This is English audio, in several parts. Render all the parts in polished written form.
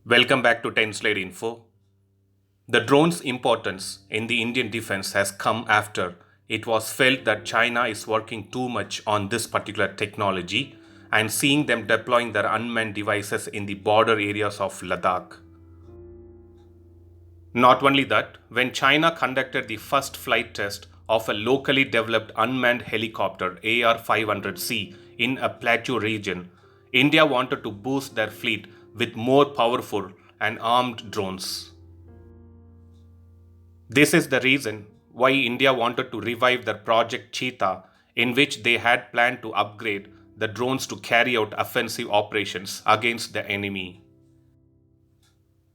Welcome back to 10 Slide Info. The drone's importance in the Indian defense has come after it was felt that China is working too much on this particular technology and seeing them deploying their unmanned devices in the border areas of Ladakh. Not only that, when China conducted the first flight test of a locally developed unmanned helicopter AR-500C in a plateau region, India wanted to boost their fleet with more powerful and armed drones. This is the reason why India wanted to revive their Project Cheetah, in which they had planned to upgrade the drones to carry out offensive operations against the enemy.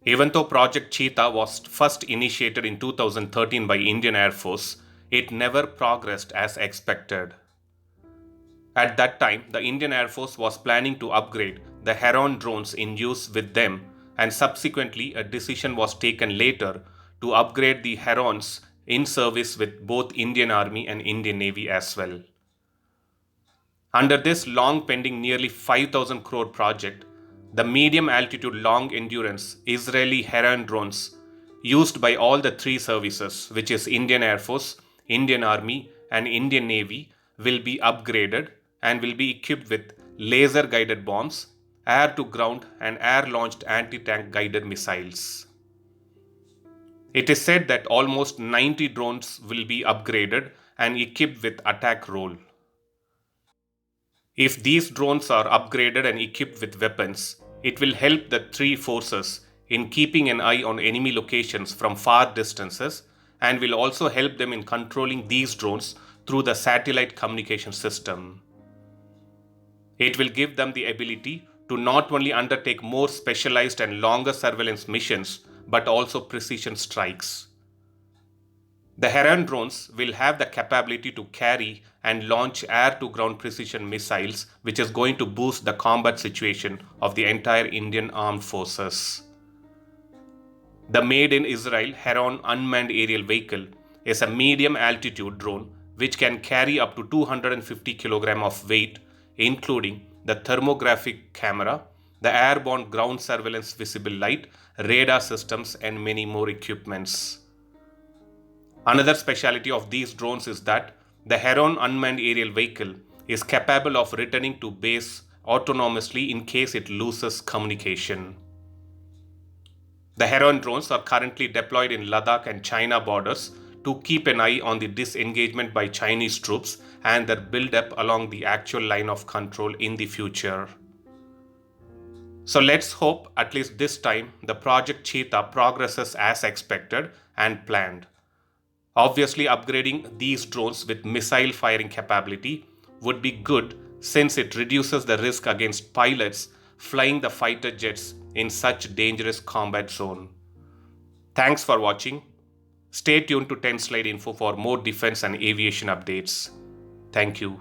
Even though Project Cheetah was first initiated in 2013 by Indian Air Force, it never progressed as expected. At that time, the Indian Air Force was planning to upgrade the Heron drones in use with them, and subsequently a decision was taken later to upgrade the Herons in service with both Indian Army and Indian Navy as well. Under this long pending nearly 5,000 crore project, the medium altitude long endurance Israeli Heron drones used by all the three services, which is Indian Air Force, Indian Army and Indian Navy, will be upgraded and will be equipped with laser guided bombs, air to ground and air launched anti-tank guided missiles. It is said that almost 90 drones will be upgraded and equipped with attack role. If these drones are upgraded and equipped with weapons, it will help the three forces in keeping an eye on enemy locations from far distances and will also help them in controlling these drones through the satellite communication system. It will give them the ability to not only undertake more specialized and longer surveillance missions but also precision strikes. The Heron drones will have the capability to carry and launch air-to-ground precision missiles, which is going to boost the combat situation of the entire Indian armed forces. The made in Israel Heron unmanned aerial vehicle is a medium altitude drone which can carry up to 250 kg of weight, including the thermographic camera, the airborne ground surveillance visible light, radar systems and many more equipments. Another specialty of these drones is that the Heron unmanned aerial vehicle is capable of returning to base autonomously in case it loses communication. The Heron drones are currently deployed in Ladakh and China borders to keep an eye on the disengagement by Chinese troops and their build-up along the actual line of control in the future. So let's hope at least this time the Project Cheetah progresses as expected and planned. Obviously, upgrading these drones with missile firing capability would be good since it reduces the risk against pilots flying the fighter jets in such dangerous combat zone. Thanks for watching. Stay tuned to 10 Slide Info for more defense and aviation updates. Thank you.